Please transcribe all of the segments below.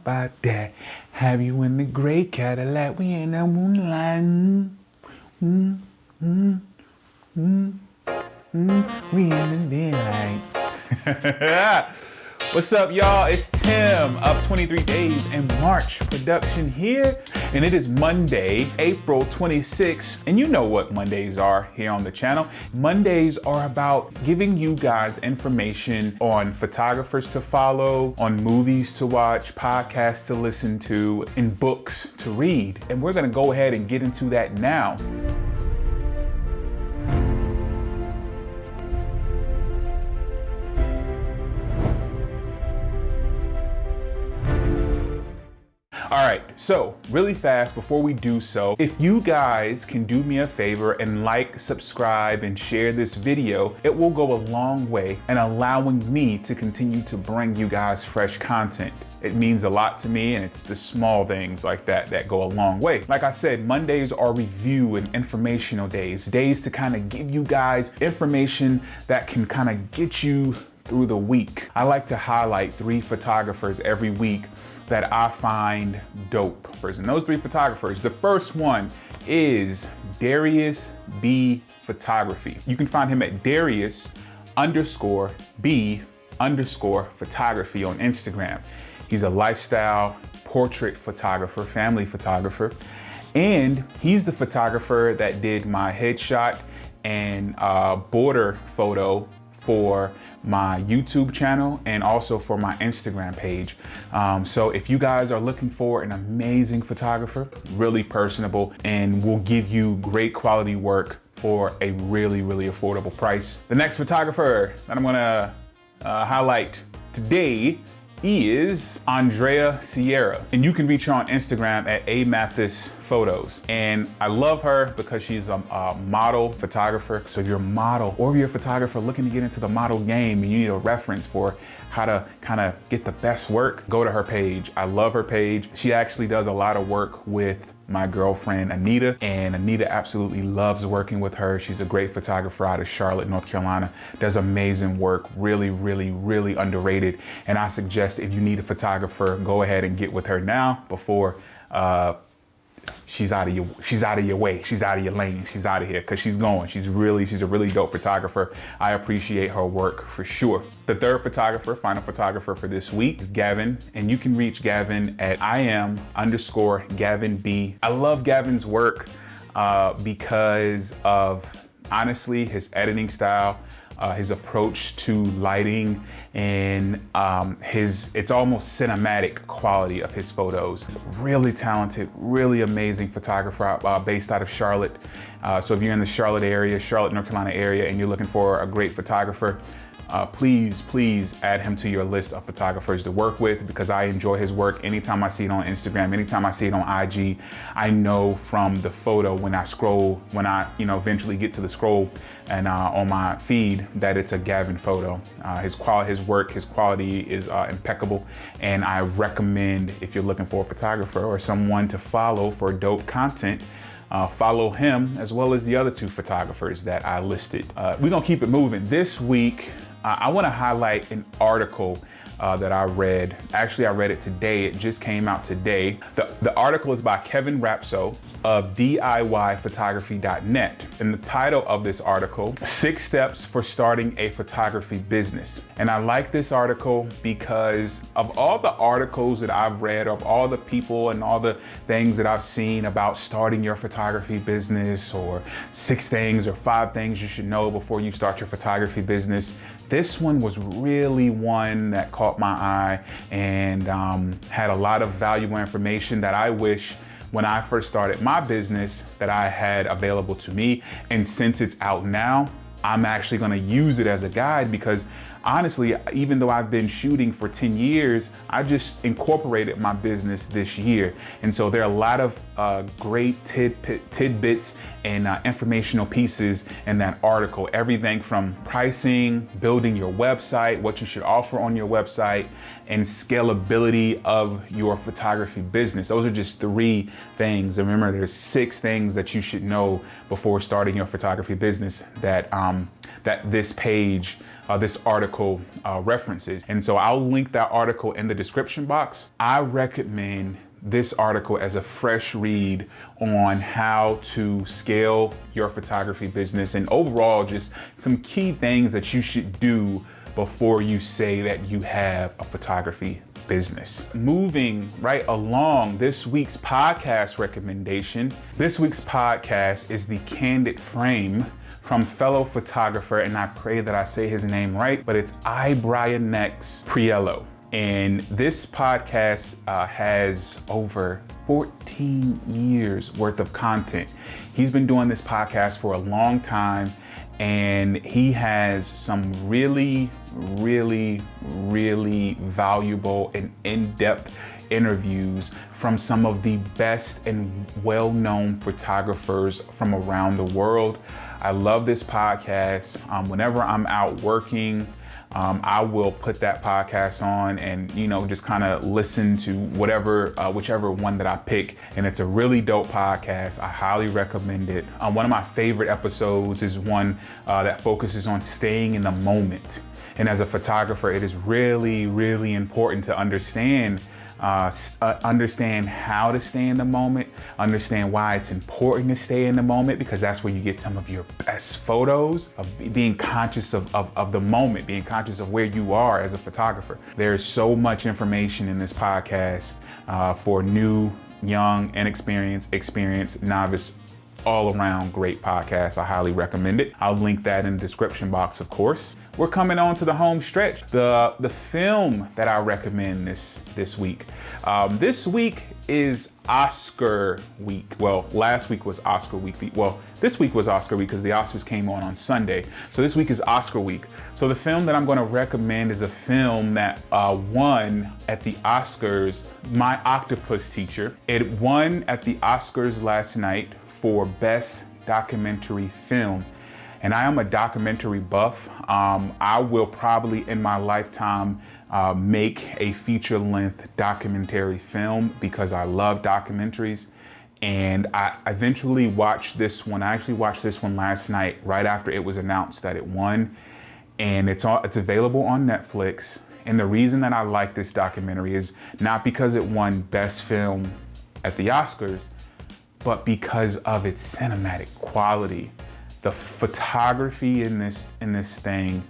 about that. Have you in the gray Cadillac? We in the moonlight. We in the daylight. What's up, y'all? It's Tim, up 23 Days in March production here. And it is Monday, April 26th. And you know what Mondays are here on the channel. Mondays are about giving you guys information on photographers to follow, on movies to watch, podcasts to listen to, and books to read. And we're gonna go ahead and get into that now. All right, so really fast before we do so, if you guys can do me a favor and like, subscribe, and share this video, it will go a long way in allowing me to continue to bring you guys fresh content. It means a lot to me, and it's the small things like that that go a long way. Like I said, Mondays are review and informational days to kind of give you guys information that can kind of get you through the week. I like to highlight 3 photographers every week that I find dope. And those 3 photographers, the first one is Darius B Photography. You can find him at Darius_B_photography on Instagram. He's a lifestyle portrait photographer, family photographer, and he's the photographer that did my headshot and border photo for my YouTube channel and also for my Instagram page. So if you guys are looking for an amazing photographer, really personable, and will give you great quality work for a really, really affordable price. The next photographer that I'm gonna highlight today is Andrea Sierra, and you can reach her on Instagram at @AMathisPhotos. And I love her because she's a model photographer. So if you're a model or if you're a photographer looking to get into the model game and you need a reference for how to kind of get the best work, go to her page. I love her page. She actually does a lot of work with my girlfriend Anita, and Anita absolutely loves working with her. She's a great photographer out of Charlotte, North Carolina, does amazing work, really, really, really underrated. And I suggest if you need a photographer, go ahead and get with her now before she's out of your way, she's out of your lane, she's out of here, because she's going. She's a really dope photographer. I appreciate her work for sure. The third photographer, final photographer for this week, is Gavin, and you can reach Gavin at IM_Gavin B. I love Gavin's work because of, honestly, his editing style, his approach to lighting, and it's almost cinematic quality of his photos. He's a really talented, really amazing photographer based out of Charlotte. So if you're in the Charlotte, North Carolina area, and you're looking for a great photographer, please add him to your list of photographers to work with, because I enjoy his work. Anytime I see it on Instagram, anytime I see it on IG, I know from the photo when I eventually get to the scroll and on my feed that it's a Gavin photo. His quality is impeccable, and I recommend, if you're looking for a photographer or someone to follow for dope content, follow him as well as the other 2 photographers that I listed. We're gonna keep it moving. This week, I wanna highlight an article that I read. Actually, I read it today. It just came out today. The article is by Kevin Rapso of DIYphotography.net. And the title of this article, 6 Steps for Starting a Photography Business. And I like this article because of all the articles that I've read, of all the people and all the things that I've seen about starting your photography business, or 6 things or 5 things you should know before you start your photography business. This one was really one that caught my eye and had a lot of valuable information that I wish when I first started my business that I had available to me. And since it's out now, I'm actually gonna use it as a guide, because honestly, even though I've been shooting for 10 years, I just incorporated my business this year. And so there are a lot of great tidbits and informational pieces in that article. Everything from pricing, building your website, what you should offer on your website, and scalability of your photography business. Those are just 3 things. And remember, there's 6 things that you should know before starting your photography business that that this page this article references. And so I'll link that article in the description box. I recommend this article as a fresh read on how to scale your photography business, and overall just some key things that you should do before you say that you have a photography business. Moving right along, this week's podcast recommendation. This week's podcast is The Candid Frame from fellow photographer, and I pray that I say his name right, but it's Brianex Priello. And this podcast has over 14 years worth of content. He's been doing this podcast for a long time, and he has some really valuable and in-depth interviews from some of the best and well-known photographers from around the world. I love this podcast. Whenever I'm out working, I will put that podcast on and, just kind of listen to whichever one that I pick. And it's a really dope podcast. I highly recommend it. One of my favorite episodes is one that focuses on staying in the moment. And as a photographer, it is really important to understand how to stay in the moment, understand why it's important to stay in the moment, because that's where you get some of your best photos, of being conscious of the moment, being conscious of where you are as a photographer. There's so much information in this podcast for new, young, inexperienced, experienced, novice, all around great podcast. I highly recommend it. I'll link that in the description box, of course. We're coming on to the home stretch. The film that I recommend this week. This week is Oscar week. Well, last week was Oscar week. Well, this week was Oscar week because the Oscars came on Sunday. So this week is Oscar week. So the film that I'm going to recommend is a film that won at the Oscars, My Octopus Teacher. It won at the Oscars last night for Best Documentary Film. And I am a documentary buff. I will probably in my lifetime make a feature-length documentary film because I love documentaries. And I eventually watched this one. I actually watched this one last night right after it was announced that it won. And it's available on Netflix. And the reason that I like this documentary is not because it won Best Film at the Oscars, but because of its cinematic quality. The photography in this thing,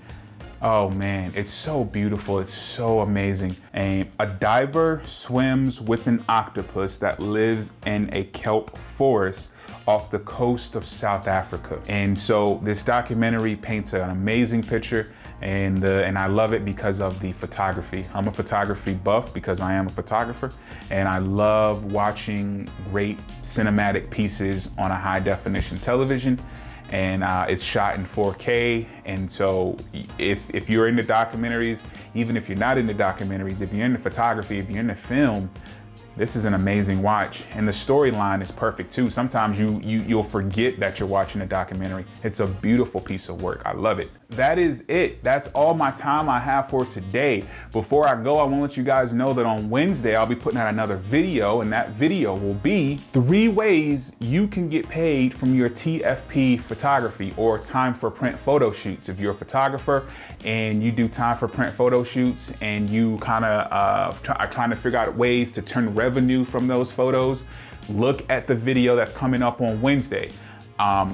oh man, it's so beautiful, it's so amazing. And a diver swims with an octopus that lives in a kelp forest off the coast of South Africa. And so this documentary paints an amazing picture, and I love it because of the photography. I'm a photography buff because I am a photographer, and I love watching great cinematic pieces on a high definition television. And it's shot in 4K. And so if you're into documentaries, even if you're not into documentaries, if you're into photography, if you're into film, this is an amazing watch. And the storyline is perfect too. Sometimes you'll forget that you're watching a documentary. It's a beautiful piece of work. I love it. That is it. That's all my time I have for today. Before I go, I want to let you guys know that on Wednesday, I'll be putting out another video, and that video will be 3 ways you can get paid from your TFP photography, or time for print photo shoots. If you're a photographer and you do time for print photo shoots and you kind of are trying to figure out ways to turn revenue from those photos, look at the video that's coming up on Wednesday.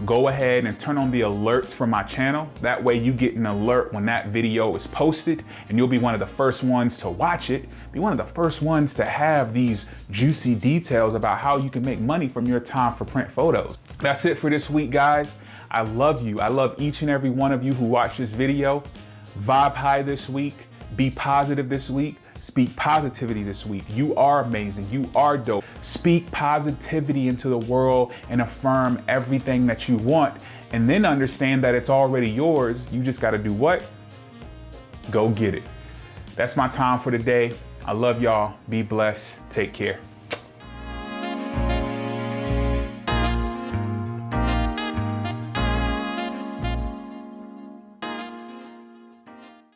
Go ahead and turn on the alerts for my channel. That way you get an alert when that video is posted, and you'll be one of the first ones to watch it, be one of the first ones to have these juicy details about how you can make money from your time for print photos. That's it for this week, guys. I love you. I love each and every one of you who watched this video. Vibe high this week. Be positive this week. Speak positivity this week. You are amazing. You are dope. Speak positivity into the world and affirm everything that you want. And then understand that it's already yours. You just got to do what? Go get it. That's my time for today. I love y'all. Be blessed. Take care.